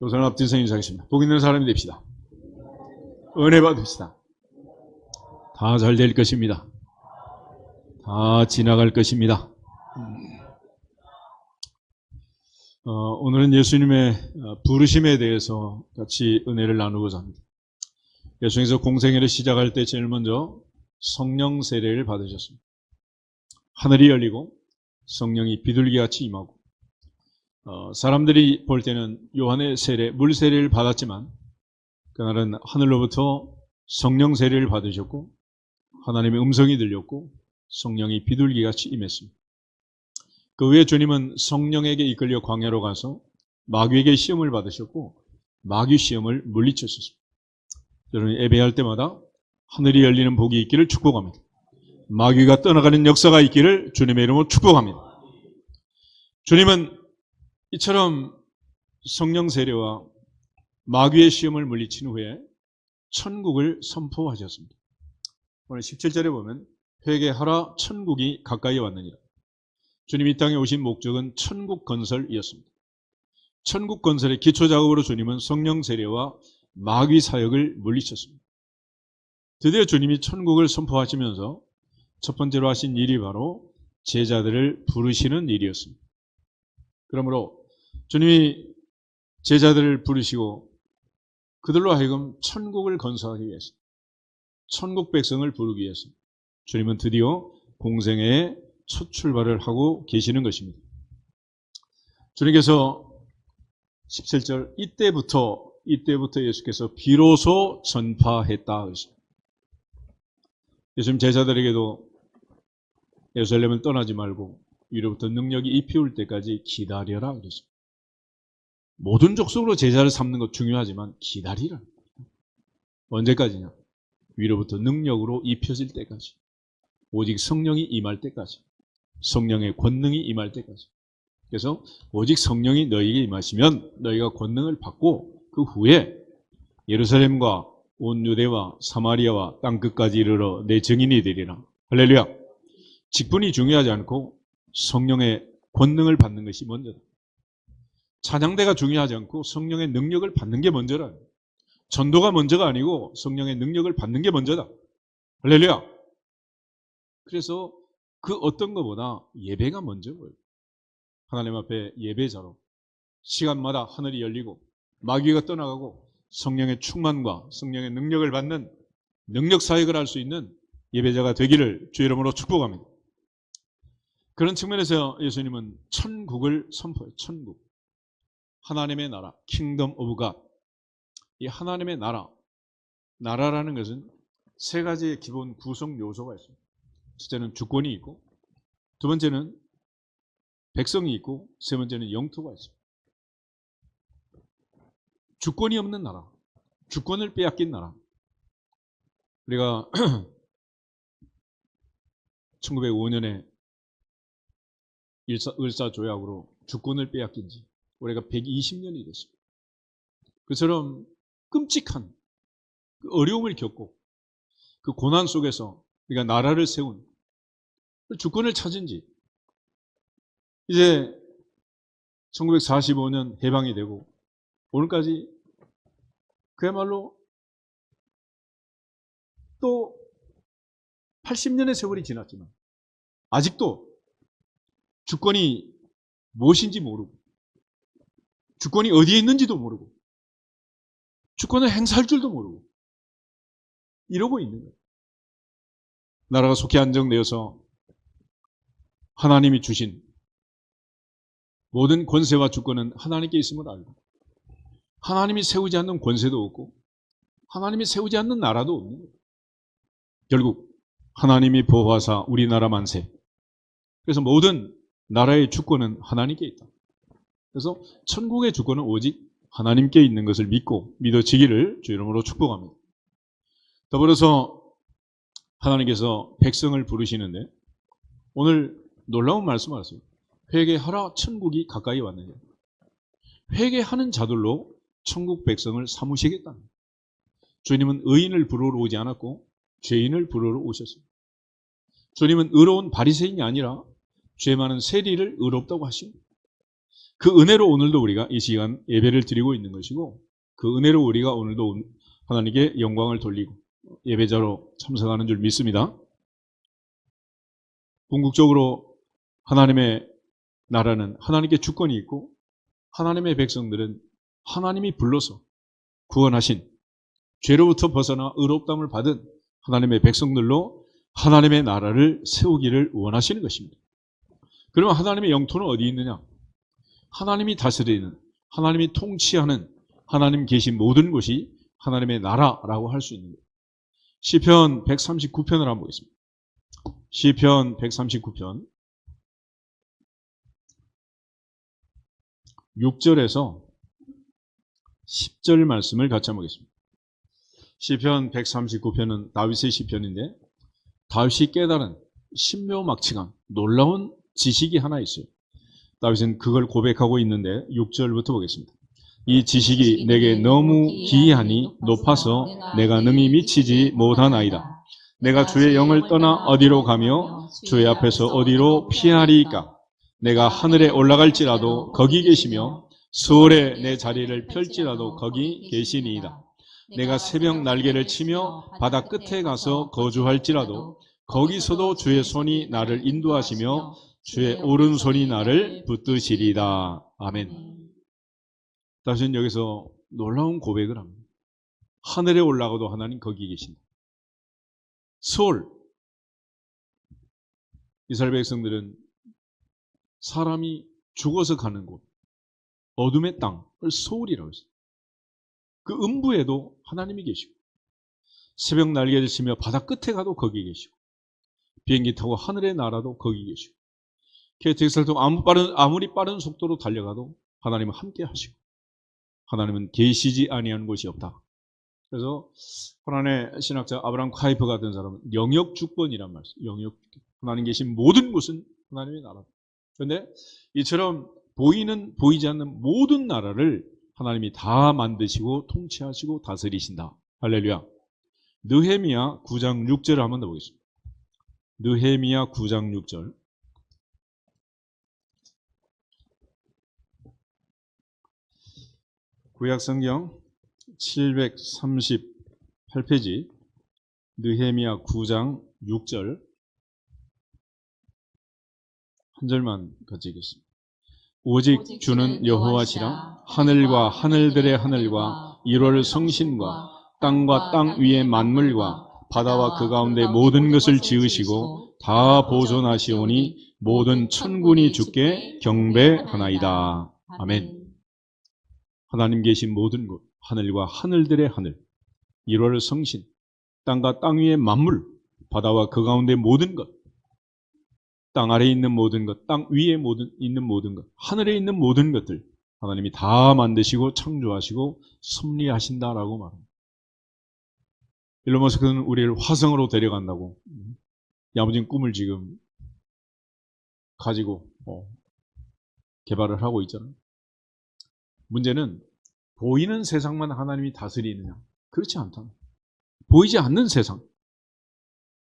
조선 앞뒤서 인사하겠습니다. 복 있는 사람이 됩시다. 은혜 받읍시다. 다 잘 될 것입니다. 다 지나갈 것입니다. 오늘은 예수님의 부르심에 대해서 같이 은혜를 나누고자 합니다. 예수님께서 공생애를 시작할 때 제일 먼저 성령 세례를 받으셨습니다. 하늘이 열리고 성령이 비둘기같이 임하고 사람들이 볼 때는 요한의 세례, 물 세례를 받았지만 그날은 하늘로부터 성령 세례를 받으셨고 하나님의 음성이 들렸고 성령이 비둘기같이 임했습니다. 그 후에 주님은 성령에게 이끌려 광야로 가서 마귀에게 시험을 받으셨고 마귀 시험을 물리쳤습니다. 여러분 예배할 때마다 하늘이 열리는 복이 있기를 축복합니다. 마귀가 떠나가는 역사가 있기를 주님의 이름으로 축복합니다. 주님은 이처럼 성령 세례와 마귀의 시험을 물리친 후에 천국을 선포하셨습니다. 오늘 17절에 보면 회개하라 천국이 가까이 왔느니라. 주님이 이 땅에 오신 목적은 천국 건설이었습니다. 천국 건설의 기초작업으로 주님은 성령 세례와 마귀 사역을 물리쳤습니다. 드디어 주님이 천국을 선포하시면서 첫 번째로 하신 일이 바로 제자들을 부르시는 일이었습니다. 그러므로 주님이 제자들을 부르시고 그들로 하여금 천국을 건설하기 위해서 천국 백성을 부르기 위해서 주님은 드디어 공생애의 첫 출발을 하고 계시는 것입니다. 주님께서 17절 이때부터 예수께서 비로소 전파했다 그랬습니다. 예수님 제자들에게도 예루살렘을 떠나지 말고 위로부터 능력이 입혀올 때까지 기다려라 그랬습니다. 모든 족속으로 제자를 삼는 것 중요하지만 기다리라. 언제까지냐? 위로부터 능력으로 입혀질 때까지. 오직 성령이 임할 때까지. 성령의 권능이 임할 때까지. 그래서 오직 성령이 너희에게 임하시면 너희가 권능을 받고 그 후에 예루살렘과 온 유대와 사마리아와 땅끝까지 이르러 내 증인이 되리라. 할렐루야. 직분이 중요하지 않고 성령의 권능을 받는 것이 먼저다. 찬양대가 중요하지 않고 성령의 능력을 받는 게 먼저라. 전도가 먼저가 아니고 성령의 능력을 받는 게 먼저다. 할렐루야. 그래서 그 어떤 것보다 예배가 먼저 보여요. 하나님 앞에 예배자로 시간마다 하늘이 열리고 마귀가 떠나가고 성령의 충만과 성령의 능력을 받는 능력 사역을 할 수 있는 예배자가 되기를 주 이름으로 축복합니다. 그런 측면에서 예수님은 천국을 선포해요. 천국. 하나님의 나라, 킹덤 오브 갓. 이 하나님의 나라라는 것은 세 가지의 기본 구성 요소가 있습니다. 첫째는 주권이 있고, 두 번째는 백성이 있고, 세 번째는 영토가 있습니다. 주권이 없는 나라, 주권을 빼앗긴 나라. 우리가 1905년에 을사조약으로 주권을 빼앗긴 지 올해가 120년이 됐습니다. 그처럼 끔찍한 그 어려움을 겪고 그 고난 속에서 우리가 나라를 세운 주권을 찾은 지 이제 1945년 해방이 되고 오늘까지 그야말로 또 80년의 세월이 지났지만 아직도 주권이 무엇인지 모르고 주권이 어디에 있는지도 모르고 주권을 행사할 줄도 모르고 이러고 있는 거예요. 나라가 속히 안정되어서 하나님이 주신 모든 권세와 주권은 하나님께 있음을 알고 하나님이 세우지 않는 권세도 없고 하나님이 세우지 않는 나라도 없는 거예요. 결국 하나님이 보호하사 우리나라 만세. 그래서 모든 나라의 주권은 하나님께 있다. 그래서 천국의 주권은 오직 하나님께 있는 것을 믿어지기를 주 이름으로 축복합니다. 더불어서 하나님께서 백성을 부르시는데 오늘 놀라운 말씀을 하세요. 회개하라 천국이 가까이 왔느냐. 회개하는 자들로 천국 백성을 삼으시겠다. 주님은 의인을 부르러 오지 않았고 죄인을 부르러 오셨습니다. 주님은 의로운 바리새인이 아니라 죄 많은 세리를 의롭다고 하십니다. 그 은혜로 오늘도 우리가 이 시간 예배를 드리고 있는 것이고, 그 은혜로 우리가 오늘도 하나님께 영광을 돌리고 예배자로 참석하는 줄 믿습니다. 궁극적으로 하나님의 나라는 하나님께 주권이 있고, 하나님의 백성들은 하나님이 불러서 구원하신, 죄로부터 벗어나 의롭다함을 받은 하나님의 백성들로 하나님의 나라를 세우기를 원하시는 것입니다. 그러면 하나님의 영토는 어디 있느냐? 하나님이 다스리는, 하나님이 통치하는, 하나님 계신 모든 곳이 하나님의 나라라고 할 수 있는 거예요. 시편 139편을 한번 보겠습니다. 시편 139편 6절에서 10절 말씀을 같이 한번 보겠습니다. 시편 139편은 다윗의 시편인데, 다윗이 깨달은 신묘막측한 놀라운 지식이 하나 있어요. 다윗은 그걸 고백하고 있는데 6절부터 보겠습니다. 이 지식이 내게 너무 기이하니 높아서 내가 능히 미치지 못하나이다. 내가 주의 영을 떠나 어디로 가며 주의 앞에서 어디로 피하리이까? 내가 하늘에 올라갈지라도 거기 계시며 수월에 내 자리를 펼지라도 거기 계시니이다. 내가 새벽 날개를 치며 바다 끝에 가서 거주할지라도 거기서도 주의 손이 나를 인도하시며 주의 오른손이 나를 붙드시리다. 아멘. 다시는 여기서 놀라운 고백을 합니다. 하늘에 올라가도 하나님 거기 계신다. 서울, 이스라엘 백성들은 사람이 죽어서 가는 곳, 어둠의 땅을 소울이라고 했어요. 그 음부에도 하나님이 계시고, 새벽 날개를 치며 바다 끝에 가도 거기 계시고, 비행기 타고 하늘에 날아도 거기 계시고, KTX를 타고 아무리 빠른 속도로 달려가도 하나님은 함께 하시고, 하나님은 계시지 아니하는 곳이 없다. 그래서 호란의 신학자 아브라함 카이퍼 같은 사람은 영역주권이란 말씀, 영역주권. 하나님 계신 모든 곳은 하나님의 나라다. 그런데 이처럼 보이지 않는 모든 나라를 하나님이 다 만드시고 통치하시고 다스리신다. 할렐루야. 느헤미야 9장 6절을 한번 더 보겠습니다. 느헤미야 9장 6절. 구약성경 738페이지 느헤미야 9장 6절 한 절만 같이 읽겠습니다. 오직 주는 여호와시라. 하늘과 하늘들의 하늘과 1월 성신과 땅과 땅 위의 만물과 바다와 그 가운데 모든 것을 지으시고 다 보존하시오니 모든 천군이 주께 경배하나이다. 아멘. 하나님 계신 모든 곳, 하늘과 하늘들의 하늘, 1월 성신, 땅과 땅 위의 만물, 바다와 그 가운데 모든 것, 땅 아래에 있는 모든 것, 땅 위에 있는 모든 것, 하늘에 있는 모든 것들 하나님이 다 만드시고 창조하시고 섭리하신다라고 말합니다. 일론 머스크는 우리를 화성으로 데려간다고 야무진 꿈을 지금 가지고 개발을 하고 있잖아요. 문제는 보이는 세상만 하나님이 다스리느냐? 그렇지 않다. 보이지 않는 세상,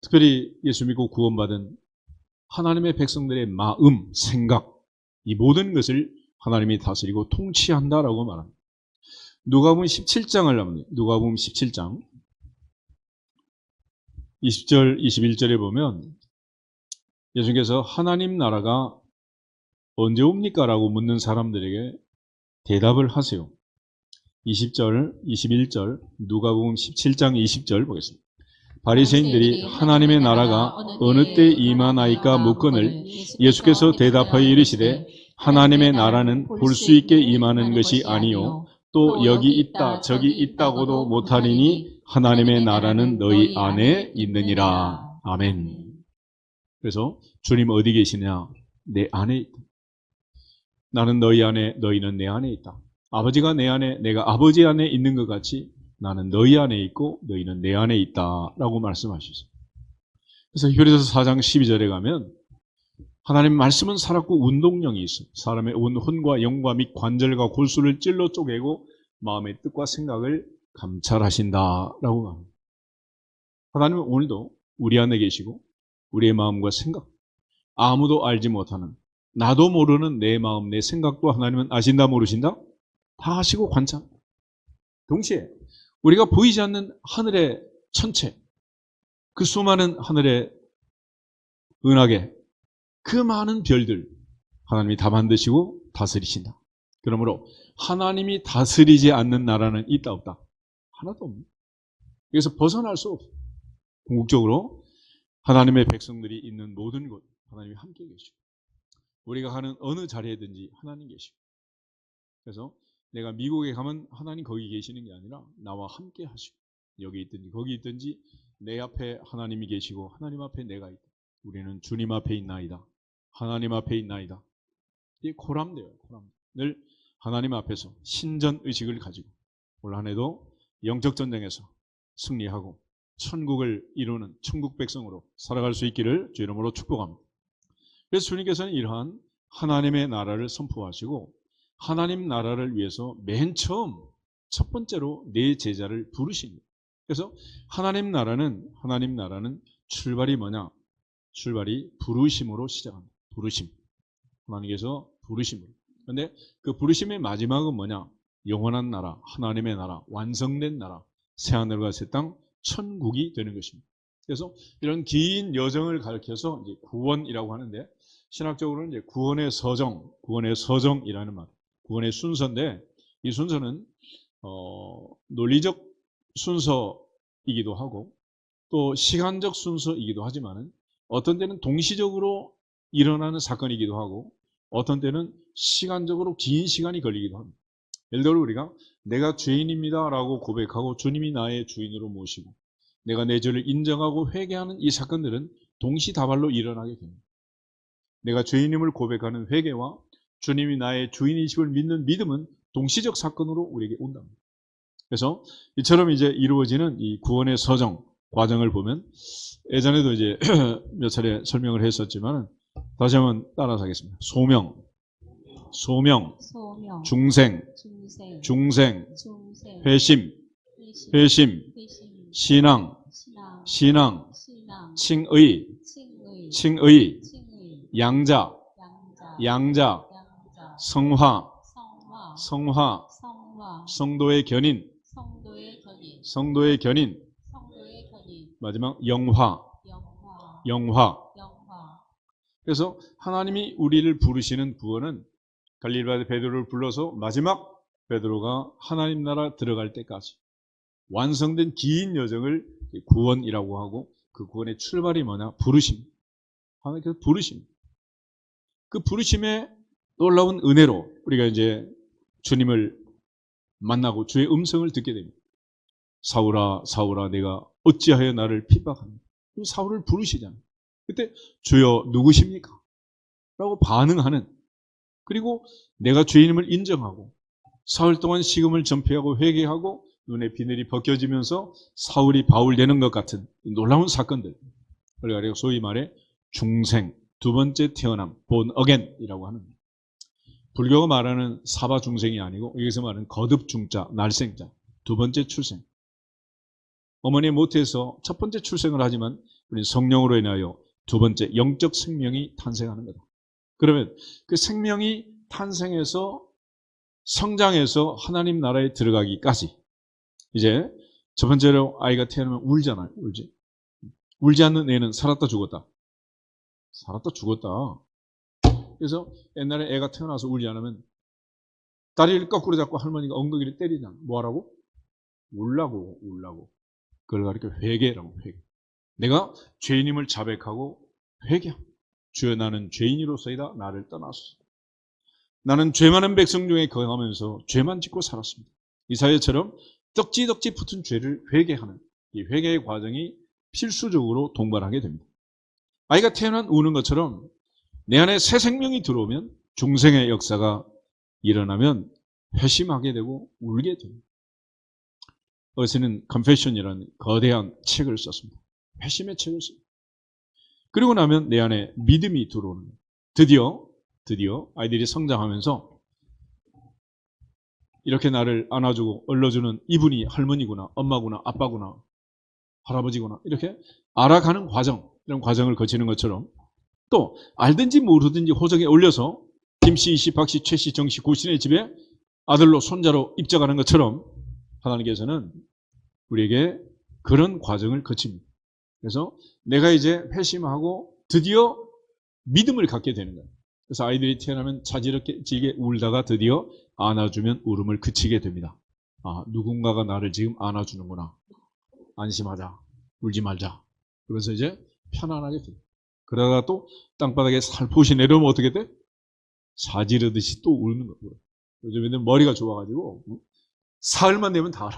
특별히 예수 믿고 구원받은 하나님의 백성들의 마음, 생각, 이 모든 것을 하나님이 다스리고 통치한다라고 말합니다. 누가복음 17장을 합니다. 누가복음 17장 20절, 21절에 보면 예수님께서 하나님 나라가 언제 옵니까? 라고 묻는 사람들에게 대답을 하세요. 20절, 21절, 누가복음 17장 20절 보겠습니다. 바리새인들이 하나님의 나라가 어느 때 임하나이까 묻거늘 예수께서 대답하여 이르시되 하나님의 나라는 볼 수 있게 임하는 것이 아니요 또 여기 있다 저기 있다고도 못하리니 하나님의 나라는 너희 안에 있느니라. 아멘. 그래서 주님 어디 계시냐? 내 안에 있다. 나는 너희 안에, 너희는 내 안에 있다. 아버지가 내 안에, 내가 아버지 안에 있는 것 같이 나는 너희 안에 있고 너희는 내 안에 있다라고 말씀하셨어요. 그래서 히브리서 4장 12절에 가면 하나님 말씀은 살았고 운동력이 있어요. 사람의 온 혼과 영과 및 관절과 골수를 찔러 쪼개고 마음의 뜻과 생각을 감찰하신다라고 합니다. 하나님은 오늘도 우리 안에 계시고 우리의 마음과 생각, 아무도 알지 못하는 나도 모르는 내 마음, 내 생각도 하나님은 아신다, 모르신다? 다 아시고 관찰. 동시에 우리가 보이지 않는 하늘의 천체, 그 수많은 하늘의 은하계, 그 많은 별들 하나님이 다 만드시고 다스리신다. 그러므로 하나님이 다스리지 않는 나라는 있다 없다? 하나도 없네. 여기서 벗어날 수 없어. 궁극적으로 하나님의 백성들이 있는 모든 곳 하나님이 함께 계시고, 우리가 가는 어느 자리에든지 하나님 계시고, 그래서 내가 미국에 가면 하나님 거기 계시는 게 아니라 나와 함께 하시고, 여기 있든지 거기 있든지 내 앞에 하나님이 계시고 하나님 앞에 내가 있다. 우리는 주님 앞에 있나이다. 하나님 앞에 있나이다. 이 고람돼요. 고람. 늘 하나님 앞에서 신전 의식을 가지고 올 한 해도 영적 전쟁에서 승리하고 천국을 이루는 천국 백성으로 살아갈 수 있기를 주 이름으로 축복합니다. 그래서 주님께서는 이러한 하나님의 나라를 선포하시고 하나님 나라를 위해서 맨 처음 첫 번째로 내 제자를 부르십니다. 그래서 하나님 나라는 출발이 뭐냐? 출발이 부르심으로 시작합니다. 부르심. 하나님께서 부르심으로. 그런데 그 부르심의 마지막은 뭐냐? 영원한 나라, 하나님의 나라, 완성된 나라, 새하늘과 새 땅, 천국이 되는 것입니다. 그래서 이런 긴 여정을 가리켜서 이제 구원이라고 하는데, 신학적으로는 이제 구원의 서정이라는 말, 구원의 순서인데, 이 순서는 논리적 순서이기도 하고 또 시간적 순서이기도 하지만은 어떤 때는 동시적으로 일어나는 사건이기도 하고 어떤 때는 시간적으로 긴 시간이 걸리기도 합니다. 예를 들어 우리가 내가 죄인입니다라고 고백하고 주님이 나의 주인으로 모시고 내가 내 죄를 인정하고 회개하는 이 사건들은 동시다발로 일어나게 됩니다. 내가 죄인임을 고백하는 회개와 주님이 나의 주인이심을 믿는 믿음은 동시적 사건으로 우리에게 온답니다. 그래서 이처럼 이제 이루어지는 이 구원의 서정 과정을 보면 예전에도 이제 몇 차례 설명을 했었지만 다시 한번 따라서 하겠습니다. 소명, 중생, 회심, 신앙, 칭의, 양자, 성화, 성도의 견인, 마지막 영화. 그래서 하나님이 우리를 부르시는 구원은 갈릴리 베드로를 불러서 마지막 베드로가 하나님 나라 들어갈 때까지 완성된 긴 여정을 구원이라고 하고, 그 구원의 출발이 뭐냐? 부르심. 하나님께서 부르심. 그 부르심의 놀라운 은혜로 우리가 이제 주님을 만나고 주의 음성을 듣게 됩니다. 사울아, 사울아, 내가 어찌하여 나를 핍박하느냐. 사울을 부르시잖아요. 그때 주여 누구십니까? 라고 반응하는, 그리고 내가 죄인임을 인정하고 사흘 동안 식음을 전폐하고 회개하고 눈에 비늘이 벗겨지면서 사울이 바울 되는 것 같은 놀라운 사건들, 우리가 소위 말해 중생, 두 번째 태어남, born again이라고 하는, 불교가 말하는 사바 중생이 아니고 여기서 말하는 거듭 중자, 날생자, 두 번째 출생. 어머니의 모태에서 첫 번째 출생을 하지만 우리는 성령으로 인하여 두 번째 영적 생명이 탄생하는 거다. 그러면 그 생명이 탄생해서 성장해서 하나님 나라에 들어가기까지, 이제 첫 번째로 아이가 태어나면 울잖아요. 울지 않는 애는 살았다 죽었다. 그래서 옛날에 애가 태어나서 울지 않으면 다리를 거꾸로 잡고 할머니가 엉덩이를 때리잖아. 뭐하라고? 울라고. 그걸 가리켜 회개라고. 회개. 내가 죄인임을 자백하고 회개. 주여 나는 죄인으로서이다. 나를 떠나소서. 나는 죄 많은 백성 중에 거하면서 죄만 짓고 살았습니다. 이사야처럼 떡지 붙은 죄를 회개하는 이 회개의 과정이 필수적으로 동반하게 됩니다. 아이가 태어난 우는 것처럼 내 안에 새 생명이 들어오면, 중생의 역사가 일어나면 회심하게 되고 울게 됩니다. 어제는 Confession이라는 거대한 책을 썼습니다. 회심의 책을 씁니다. 그리고 나면 내 안에 믿음이 들어오는 거예요. 드디어 아이들이 성장하면서 이렇게 나를 안아주고 얼러주는 이분이 할머니구나, 엄마구나, 아빠구나, 할아버지구나, 이렇게 알아가는 과정, 이런 과정을 거치는 것처럼 또 알든지 모르든지 호적에 올려서 김씨, 이씨, 박씨, 최씨, 정씨, 고씨네 집에 아들로 손자로 입적하는 것처럼 하나님께서는 우리에게 그런 과정을 거칩니다. 그래서 내가 이제 회심하고 드디어 믿음을 갖게 되는 거예요. 그래서 아이들이 태어나면 자지럽게 울다가 드디어 안아주면 울음을 그치게 됩니다. 아, 누군가가 나를 지금 안아주는구나. 안심하자. 울지 말자. 그래서 이제 편안하게 돼요. 그러다가 또 땅바닥에 살포시 내려오면 어떻게 돼? 사지르듯이 또 우는 거고요. 요즘에는 머리가 좋아가지고 사흘만 되면 다 알아.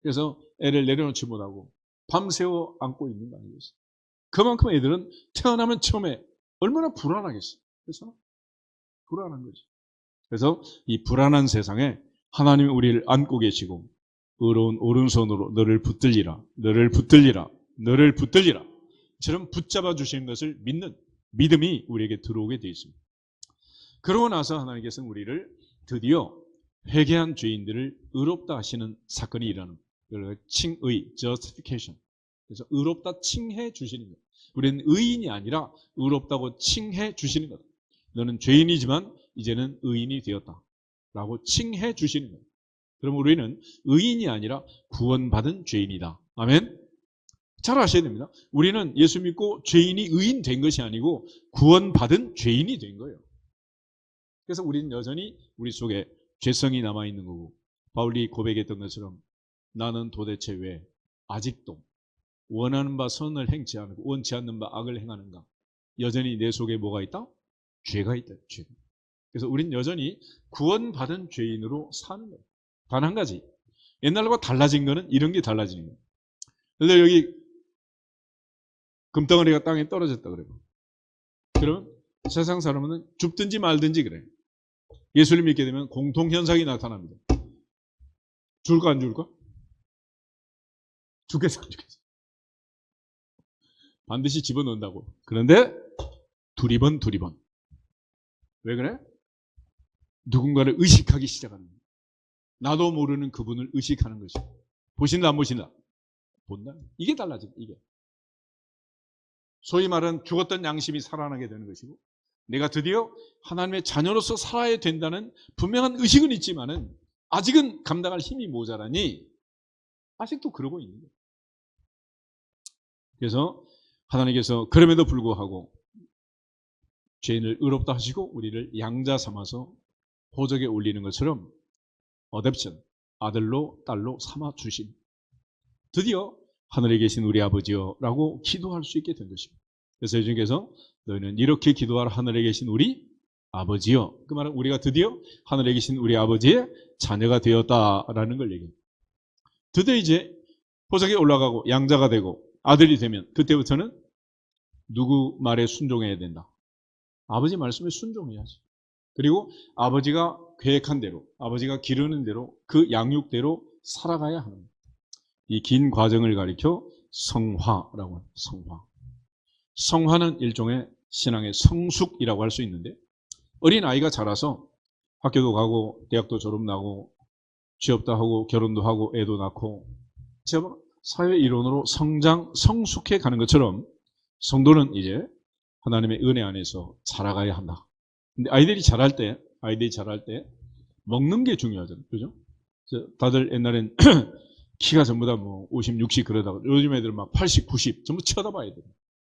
그래서 애를 내려놓지 못하고 밤새워 안고 있는 거 아니겠어요? 그만큼 애들은 태어나면 처음에 얼마나 불안하겠어요. 그래서 불안한 거지. 그래서 이 불안한 세상에 하나님이 우리를 안고 계시고 의로운 오른손으로 너를 붙들리라, 너를 붙들리라, 너를 붙들리라 처럼 붙잡아 주시는 것을 믿는 믿음이 우리에게 들어오게 되어 있습니다. 그러고 나서 하나님께서는 우리를 드디어 회개한 죄인들을 의롭다 하시는 사건이 일어나는 거예요. 칭의, justification. 그래서 의롭다 칭해 주시는 거예요. 우리는 의인이 아니라 의롭다고 칭해 주시는 거다. 너는 죄인이지만 이제는 의인이 되었다. 라고 칭해 주시는 거예요. 그럼 우리는 의인이 아니라 구원받은 죄인이다. 아멘? 잘 아셔야 됩니다. 우리는 예수 믿고 죄인이 의인 된 것이 아니고 구원받은 죄인이 된 거예요. 그래서 우리는 여전히 우리 속에 죄성이 남아있는 거고 바울이 고백했던 것처럼 나는 도대체 왜 아직도 원하는 바 선을 행치 않고 원치 않는 바 악을 행하는가? 여전히 내 속에 뭐가 있다? 죄가 있다. 죄. 그래서 우린 여전히 구원받은 죄인으로 사는 거예요. 단 한 가지. 옛날과 달라진 거는 이런 게 달라지는 거예요. 근데 여기 금덩어리가 땅에 떨어졌다 그래요. 그러면 세상 사람은 줍든지 말든지 그래요. 예수를 믿게 되면 공통현상이 나타납니다. 줄까 안 줄까? 죽겠어 안 죽겠어? 반드시 집어넣는다고. 그런데 두리번. 왜 그래? 누군가를 의식하기 시작하는 거예요. 나도 모르는 그분을 의식하는 것이. 보신다 안 보신다? 본다. 이게 달라져. 이게. 소위 말하는 죽었던 양심이 살아나게 되는 것이고 내가 드디어 하나님의 자녀로서 살아야 된다는 분명한 의식은 있지만은 아직은 감당할 힘이 모자라니 아직도 그러고 있는 거예요. 그래서 하나님께서 그럼에도 불구하고 죄인을 의롭다 하시고 우리를 양자 삼아서 호적에 올리는 것처럼 어댑션, 아들로 딸로 삼아 주신 드디어 하늘에 계신 우리 아버지여 라고 기도할 수 있게 된 것입니다. 그래서 예수님께서 너희는 이렇게 기도하라 하늘에 계신 우리 아버지여. 그 말은 우리가 드디어 하늘에 계신 우리 아버지의 자녀가 되었다라는 걸 얘기합니다. 드디어 이제 호적에 올라가고 양자가 되고 아들이 되면 그때부터는 누구 말에 순종해야 된다. 아버지 말씀에 순종해야지. 그리고 아버지가 계획한 대로 아버지가 기르는 대로 그 양육대로 살아가야 하는 거예요. 이 긴 과정을 가리켜 성화라고 합니다. 성화. 성화는 일종의 신앙의 성숙이라고 할 수 있는데 어린 아이가 자라서 학교도 가고 대학도 졸업나고 취업도 하고 결혼도 하고 애도 낳고 사회 일원으로 성장, 성숙해 가는 것처럼 성도는 이제 하나님의 은혜 안에서 자라가야 한다. 근데 아이들이 자랄 때 먹는 게 중요하잖아요. 그죠? 다들 옛날엔 키가 전부 다 뭐 50, 60 그러다가 요즘 애들은 막 80, 90 전부 쳐다봐야 돼요.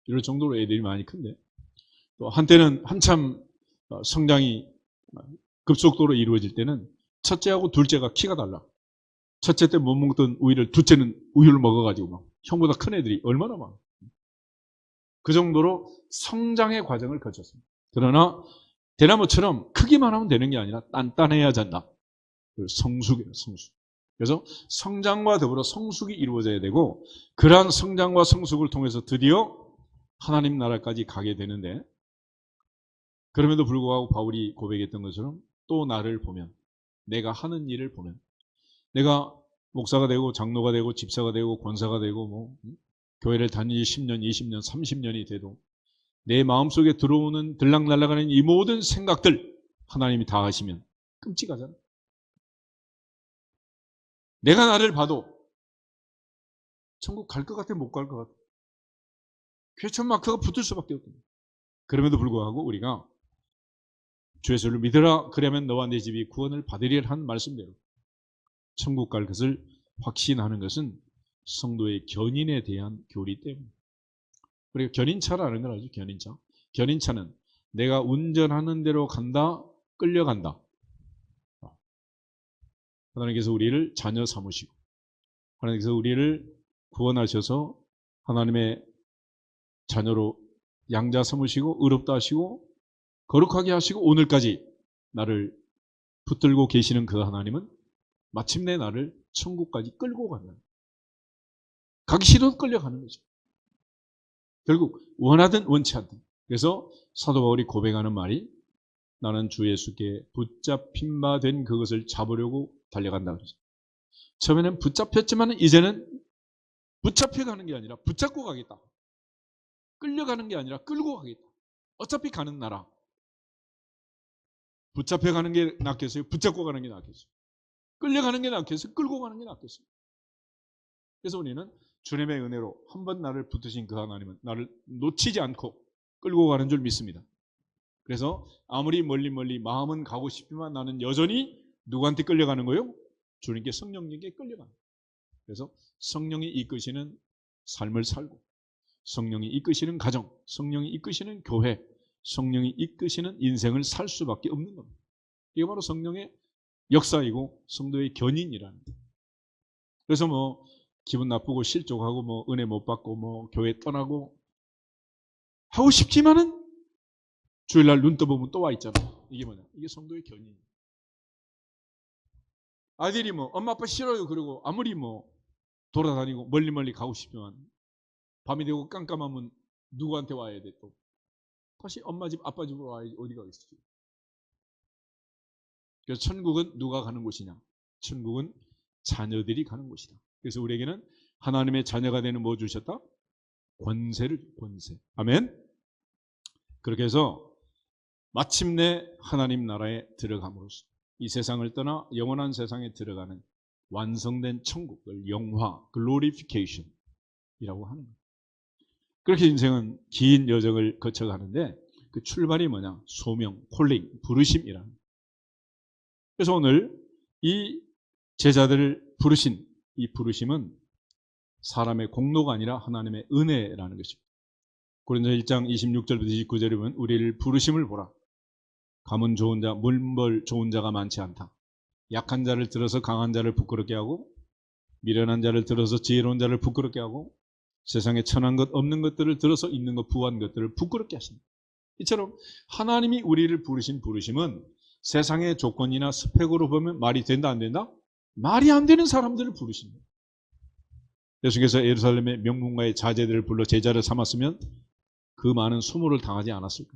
이럴 정도로 애들이 많이 큰데 또 한때는 한참 성장이 급속도로 이루어질 때는 첫째하고 둘째가 키가 달라. 첫째 때 못 먹던 우유를 둘째는 우유를 먹어가지고 막 형보다 큰 애들이 얼마나 많아. 그 정도로 성장의 과정을 거쳤습니다. 그러나 대나무처럼 크기만 하면 되는 게 아니라 단단해야 된다. 성숙이에요, 성숙. 그래서 성장과 더불어 성숙이 이루어져야 되고 그러한 성장과 성숙을 통해서 드디어 하나님 나라까지 가게 되는데 그럼에도 불구하고 바울이 고백했던 것처럼 또 나를 보면 내가 하는 일을 보면 내가 목사가 되고 장로가 되고 집사가 되고 권사가 되고 뭐 교회를 다니지 10년, 20년, 30년이 돼도 내 마음속에 들어오는 들락날락하는 이 모든 생각들 하나님이 다 하시면 끔찍하잖아. 내가 나를 봐도 천국 갈 것 같아 못 갈 것 같아. 퀘스천 마크가 붙을 수밖에 없거든요. 그럼에도 불구하고 우리가 주 예수를 믿으라 그러면 너와 내 집이 구원을 받으리라 한 말씀대로 천국 갈 것을 확신하는 것은 성도의 견인에 대한 교리 때문에. 우리가 견인차라는 걸 알죠? 견인차. 견인차는 내가 운전하는 대로 간다, 끌려간다. 하나님께서 우리를 자녀 삼으시고 하나님께서 우리를 구원하셔서 하나님의 자녀로 양자 삼으시고 의롭다 하시고 거룩하게 하시고 오늘까지 나를 붙들고 계시는 그 하나님은 마침내 나를 천국까지 끌고 가는, 가기 싫어도 끌려가는 거죠. 결국 원하든 원치 않든. 그래서 사도 바울이 고백하는 말이 나는 주 예수께 붙잡힌 바 된 그것을 잡으려고 달려간다 그러죠. 처음에는 붙잡혔지만 이제는 붙잡혀가는 게 아니라 붙잡고 가겠다. 끌려가는 게 아니라 끌고 가겠다. 어차피 가는 나라. 붙잡혀가는 게 낫겠어요? 붙잡고 가는 게 낫겠어요? 끌려가는 게 낫겠어요? 끌고 가는 게 낫겠어요? 그래서 우리는 주님의 은혜로 한번 나를 붙으신 그 하나님은 나를 놓치지 않고 끌고 가는 줄 믿습니다. 그래서 아무리 멀리 마음은 가고 싶지만 나는 여전히 누구한테 끌려가는 거예요? 주님께 성령님께 끌려가는 거예요. 그래서 성령이 이끄시는 삶을 살고 성령이 이끄시는 가정, 성령이 이끄시는 교회, 성령이 이끄시는 인생을 살 수밖에 없는 겁니다. 이게 바로 성령의 역사이고 성도의 견인이라는 거예요. 그래서 뭐 기분 나쁘고 실족하고 뭐 은혜 못 받고 뭐 교회 떠나고 하고 싶지만은 주일날 눈 떠보면 또 와 있잖아. 이게 뭐냐? 이게 성도의 견인. 아들이 뭐 엄마 아빠 싫어요 그러고 아무리 뭐 돌아다니고 멀리 가고 싶지만 밤이 되고 깜깜하면 누구한테 와야 돼 또? 다시 엄마 집 아빠 집으로 와야지 어디가 있지? 그래서 천국은 누가 가는 곳이냐? 천국은 자녀들이 가는 곳이다. 그래서 우리에게는 하나님의 자녀가 되는 뭐 주셨다? 권세. 아멘. 그렇게 해서 마침내 하나님 나라에 들어감으로써 이 세상을 떠나 영원한 세상에 들어가는 완성된 천국을 영화, 글로리피케이션이라고 하는 거예요. 그렇게 인생은 긴 여정을 거쳐가는데 그 출발이 뭐냐? 소명, 콜링, 부르심이라는 거예요. 그래서 오늘 이 제자들을 부르신 이 부르심은 사람의 공로가 아니라 하나님의 은혜라는 것입니다. 고린도서 1장 26절부터 29절에 보면 우리를 부르심을 보라. 가문 좋은 자, 물벌 좋은 자가 많지 않다. 약한 자를 들어서 강한 자를 부끄럽게 하고 미련한 자를 들어서 지혜로운 자를 부끄럽게 하고 세상에 천한 것 없는 것들을 들어서 있는 것 부한 것들을 부끄럽게 하신다. 이처럼 하나님이 우리를 부르신 부르심은 세상의 조건이나 스펙으로 보면 말이 된다 안 된다? 말이 안 되는 사람들을 부르신다. 예수께서 예루살렘의 명문가의 자제들을 불러 제자를 삼았으면 그 많은 수모를 당하지 않았을까?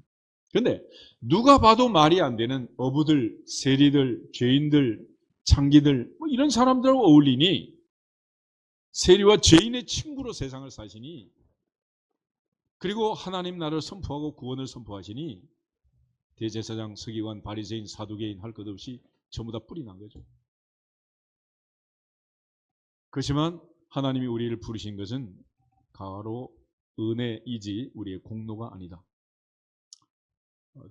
그런데 누가 봐도 말이 안 되는 어부들, 세리들, 죄인들, 창기들 뭐 이런 사람들하고 어울리니 세리와 죄인의 친구로 세상을 사시니 그리고 하나님 나라를 선포하고 구원을 선포하시니 대제사장, 서기관, 바리새인, 사두개인 할 것 없이 전부 다 뿔이 난 거죠. 그렇지만 하나님이 우리를 부르신 것은 가로 은혜이지 우리의 공로가 아니다.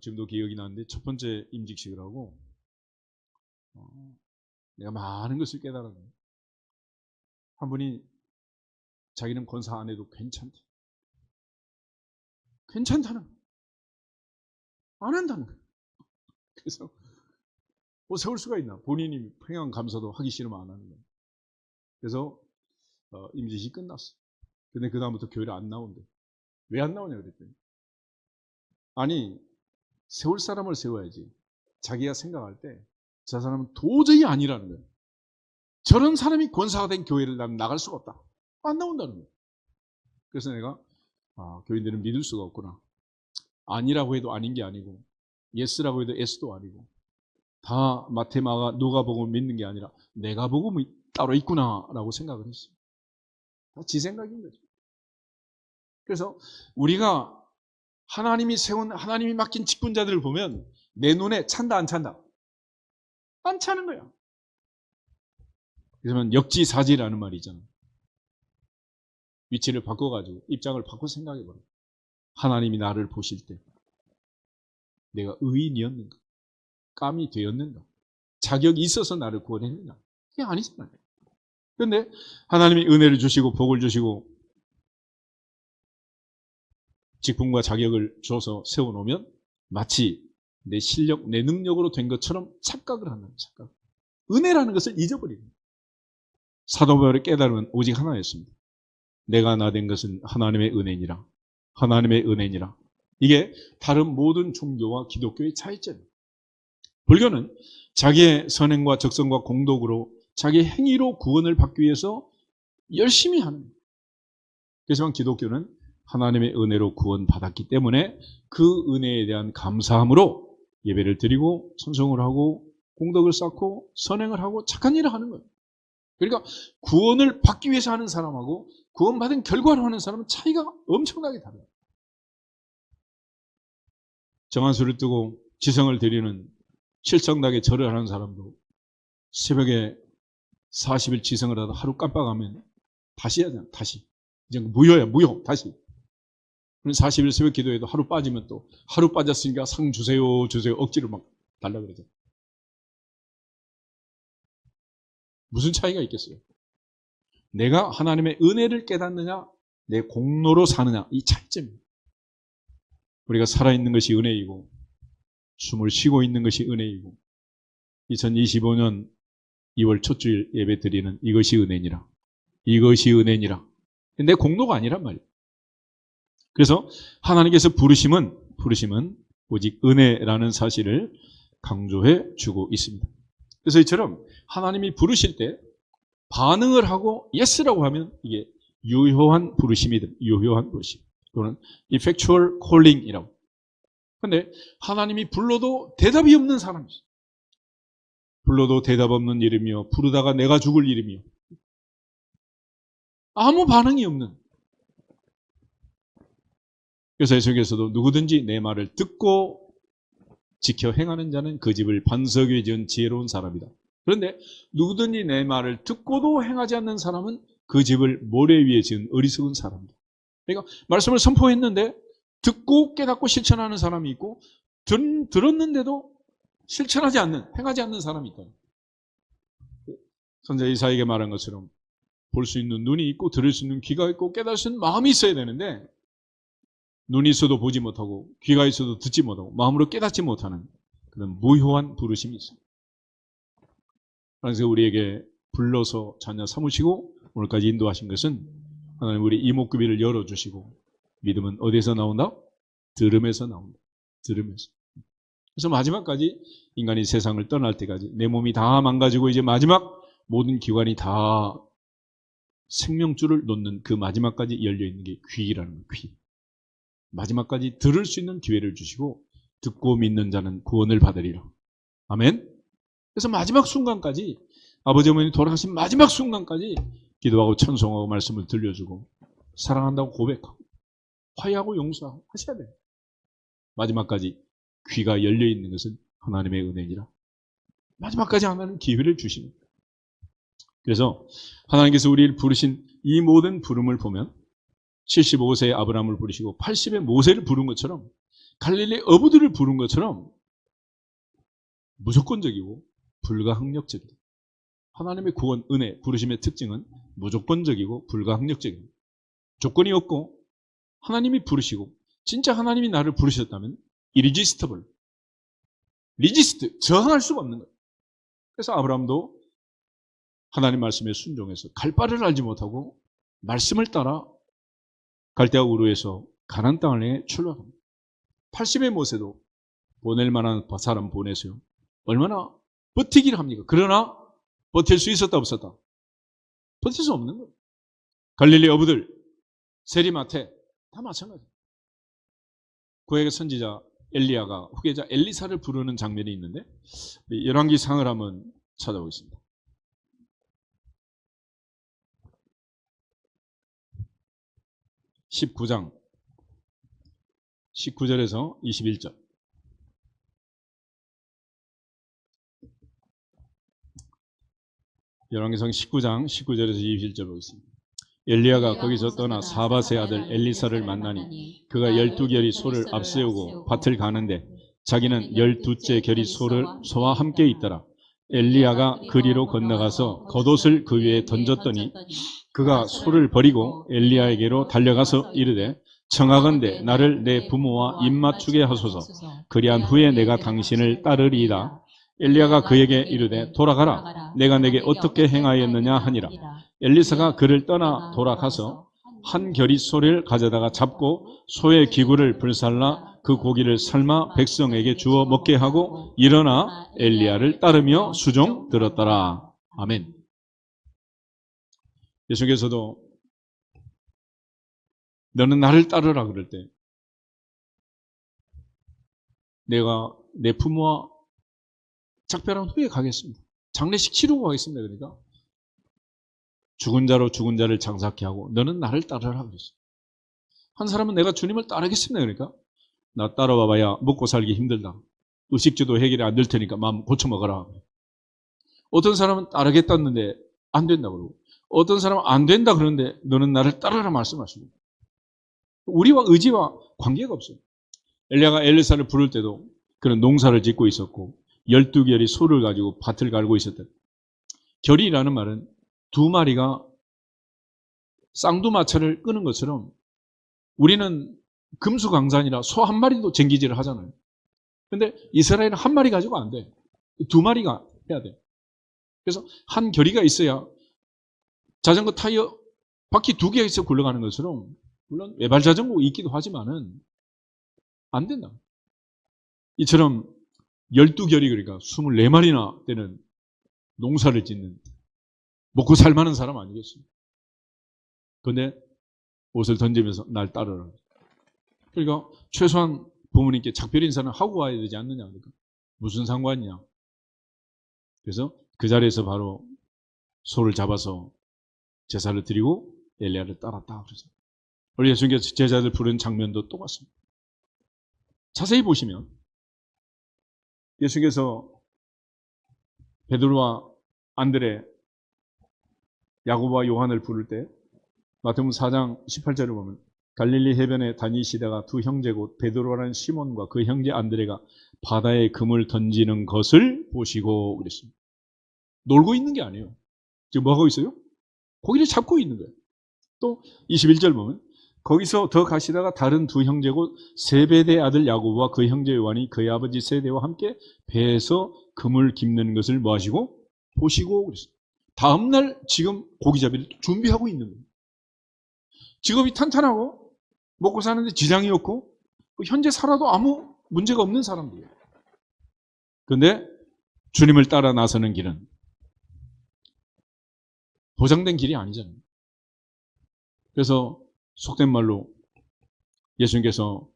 지금도 기억이 나는데 첫 번째 임직식을 하고 내가 많은 것을 깨달았는데 한 분이 자기는 권사 안 해도 괜찮다. 괜찮다는 거예요. 안 한다는 거예요. 그래서 뭐 세울 수가 있나. 본인이 평양 감사도 하기 싫으면 안 하는 거예요. 그래서 임직식이 끝났어. 근데 그 다음부터 교회를 안 나온대. 왜 안 나오냐 그랬더니 아니 세울 사람을 세워야지. 자기가 생각할 때 저 사람은 도저히 아니라는 거예요. 저런 사람이 권사가 된 교회를 나는 나갈 수가 없다. 안 나온다는 거예요. 그래서 내가 교인들은 믿을 수가 없구나. 아니라고 해도 아닌 게 아니고 예스라고 해도 예스도 아니고 다 마테마가 누가복음을 믿는 게 아니라 내가 복음이 따로 있구나라고 생각을 했어요. 다 지 생각인 거죠. 그래서 우리가 하나님이 세운 하나님이 맡긴 직분자들을 보면 내 눈에 찬다 안 찬다? 안 차는 거야. 그러면 역지사지라는 말이 있잖아요. 위치를 바꿔가지고 입장을 바꿔 생각해버려. 하나님이 나를 보실 때 내가 의인이었는가? 깜이 되었는가? 자격이 있어서 나를 구원했는가? 그게 아니잖아요. 그런데 하나님이 은혜를 주시고 복을 주시고 직분과 자격을 줘서 세워놓으면 마치 내 실력, 내 능력으로 된 것처럼 착각을 하는 착각. 은혜라는 것을 잊어버립니다. 사도 바울의 깨달음은 오직 하나였습니다. 내가 나 된 것은 하나님의 은혜니라. 하나님의 은혜니라. 이게 다른 모든 종교와 기독교의 차이점입니다. 불교는 자기의 선행과 적성과 공덕으로 자기의 행위로 구원을 받기 위해서 열심히 하는 거예요. 그렇지만 기독교는 하나님의 은혜로 구원받았기 때문에 그 은혜에 대한 감사함으로 예배를 드리고 찬송을 하고 공덕을 쌓고 선행을 하고 착한 일을 하는 거예요. 그러니까 구원을 받기 위해서 하는 사람하고 구원받은 결과로 하는 사람은 차이가 엄청나게 달라요. 정한수를 뜨고 지성을 드리는 실성나게 절을 하는 사람도 새벽에 40일 지성을 하다 하루 깜빡하면 다시 해야 되나? 다시. 이제 무효야, 무효. 다시. 40일 새벽 기도해도 하루 빠지면 또 하루 빠졌으니까 상 주세요, 주세요. 억지로 막 달라 그러죠. 무슨 차이가 있겠어요? 내가 하나님의 은혜를 깨닫느냐, 내 공로로 사느냐, 이 차이점입니다. 우리가 살아있는 것이 은혜이고 숨을 쉬고 있는 것이 은혜이고 2025년 2월 첫 주일 예배 드리는 이것이 은혜니라. 이것이 은혜니라. 내 공로가 아니란 말이에요. 그래서 하나님께서 부르심은 오직 은혜라는 사실을 강조해 주고 있습니다. 그래서 이처럼 하나님이 부르실 때 반응을 하고 예스라고 하면 이게 유효한 부르심이든 유효한 부르심 또는 effectual calling이라고. 그런데 하나님이 불러도 대답이 없는 사람이 있어요. 불러도 대답 없는 이름이요 부르다가 내가 죽을 이름이요 아무 반응이 없는. 그래서 예수께서도 누구든지 내 말을 듣고 지켜 행하는 자는 그 집을 반석 위에 지은 지혜로운 사람이다. 그런데 누구든지 내 말을 듣고도 행하지 않는 사람은 그 집을 모래 위에 지은 어리석은 사람이다. 그러니까 말씀을 선포했는데 듣고 깨닫고 실천하는 사람이 있고 들었는데도 실천하지 않는, 행하지 않는 사람이 있다. 선자 이사에게 말한 것처럼 볼 수 있는 눈이 있고 들을 수 있는 귀가 있고 깨달을 수 있는 마음이 있어야 되는데 눈이 있어도 보지 못하고 귀가 있어도 듣지 못하고 마음으로 깨닫지 못하는 그런 무효한 부르심이 있습니다. 그래서 우리에게 불러서 자녀 삼으시고 오늘까지 인도하신 것은 하나님 우리 이목구비를 열어주시고 믿음은 어디에서 나온다? 들음에서 나온다. 들음에서. 그래서 마지막까지 인간이 세상을 떠날 때까지 내 몸이 다 망가지고 이제 마지막 모든 기관이 다 생명줄을 놓는 그 마지막까지 열려있는 게 귀라는 거예요. 귀. 마지막까지 들을 수 있는 기회를 주시고 듣고 믿는 자는 구원을 받으리라. 아멘. 그래서 마지막 순간까지 아버지 어머니 돌아가신 마지막 순간까지 기도하고 찬송하고 말씀을 들려주고 사랑한다고 고백하고 화해하고 용서하고 하셔야 돼요. 마지막까지 귀가 열려있는 것은 하나님의 은혜니라. 마지막까지 하나님 기회를 주시는 거예요. 그래서 하나님께서 우리를 부르신 이 모든 부름을 보면 75세의 아브라함을 부르시고 80의 모세를 부른 것처럼 갈릴리 어부들을 부른 것처럼 무조건적이고 불가항력적이다. 하나님의 구원, 은혜, 부르심의 특징은 무조건적이고 불가항력적입니다. 조건이 없고 하나님이 부르시고 진짜 하나님이 나를 부르셨다면 irresistible, resist, 저항할 수가 없는 거예요. 그래서 아브라함도 하나님 말씀에 순종해서 갈 바를 알지 못하고 말씀을 따라 갈대아 우르에서 가나안 땅을 향해 출발합니다. 80의 모세도 보낼 만한 사람 보내서요. 얼마나 버티기를 합니까? 그러나 버틸 수 있었다 없었다? 버틸 수 없는 거예요. 갈릴리 어부들, 세리마테 다 마찬가지예요. 구약의 선지자 엘리야가 후계자 엘리사를 부르는 장면이 있는데 열왕기상을 한번 찾아보겠습니다. 19장 19절에서 21절. 열왕기상 19장 19절에서 21절 보겠습니다. 엘리야가 거기서 떠나 사밧의 아들 엘리사를 만나니 그가 12결이 소를 앞세우고 밭을 가는데 자기는 12째 결이 소와 함께 있더라. 엘리야가 그리로 건너가서 겉옷을 그 위에 던졌더니 그가 소를 버리고 엘리야에게로 달려가서 이르되 청하건대 나를 내 부모와 입맞추게 하소서. 그리한 후에 내가 당신을 따르리이다. 엘리야가 그에게 이르되 돌아가라. 내가 내게 어떻게 행하였느냐 하니라. 엘리사가 그를 떠나 돌아가서 한 결이 소를 가져다가 잡고 소의 기구를 불살라 그 고기를 삶아 백성에게 주어 먹게 하고 일어나 엘리야를 따르며 수종 들었더라. 아멘. 예수께서도 너는 나를 따르라 그럴 때 내가 내 부모와 작별한 후에 가겠습니다. 장례식 치르고 가겠습니다. 그러니까 죽은 자로 죽은 자를 장사케 하고 너는 나를 따르라 그랬어요. 한 사람은 내가 주님을 따르겠습니다. 그러니까 나 따라와 봐야 먹고 살기 힘들다. 의식주도 해결이 안 될 테니까 마음 고쳐 먹어라. 어떤 사람은 따르겠다는데 안 된다 그러고 어떤 사람은 안 된다 그러는데 너는 나를 따르라 말씀하시고 우리와 의지와 관계가 없어요. 엘리야가 엘리사를 부를 때도 그런 농사를 짓고 있었고 12결이 소를 가지고 밭을 갈고 있었다. 결이라는 말은 두 마리가 쌍두마차를 끄는 것처럼 우리는 금수강산이라 소 한 마리도 쟁기질을 하잖아요. 근데 이스라엘은 한 마리 가지고 안 돼. 두 마리가 해야 돼. 그래서 한 결이가 있어야 자전거 타이어 바퀴 두 개가 있어 굴러가는 것처럼 물론 외발 자전거가 있기도 하지만은 안 된다. 이처럼 12결이 그러니까 24마리나 되는 농사를 짓는 먹고 살만한 사람 아니겠습니까? 그런데 옷을 던지면서 날 따르라. 그러니까 최소한 부모님께 작별 인사는 하고 와야 되지 않느냐. 그러니까 무슨 상관이냐. 그래서 그 자리에서 바로 소를 잡아서 제사를 드리고 엘리야를 따랐다. 그래서 우리 예수님께서 제자들 부른 장면도 똑같습니다. 자세히 보시면 예수께서 베드로와 안드레, 야고보와 요한을 부를 때 마태복음 4장 18절을 보면 갈릴리 해변에 다니시다가 두 형제 곧 베드로라는 시몬과 그 형제 안드레가 바다에 금을 던지는 것을 보시고 그랬습니다. 놀고 있는 게 아니에요. 지금 뭐 하고 있어요? 고기를 잡고 있는 거예요. 또 21절 보면 거기서 더 가시다가 다른 두 형제 곧 세베대 아들 야고보와 그 형제 요한이 그의 아버지 세대와 함께 배에서 금을 깁는 것을 뭐 하시고? 보시고 그랬어요. 다음날 지금 고기잡이를 준비하고 있는 거예요. 직업이 탄탄하고 먹고 사는데 지장이 없고 현재 살아도 아무 문제가 없는 사람들이에요. 그런데 주님을 따라 나서는 길은 보장된 길이 아니잖아요. 그래서 속된 말로 예수님께서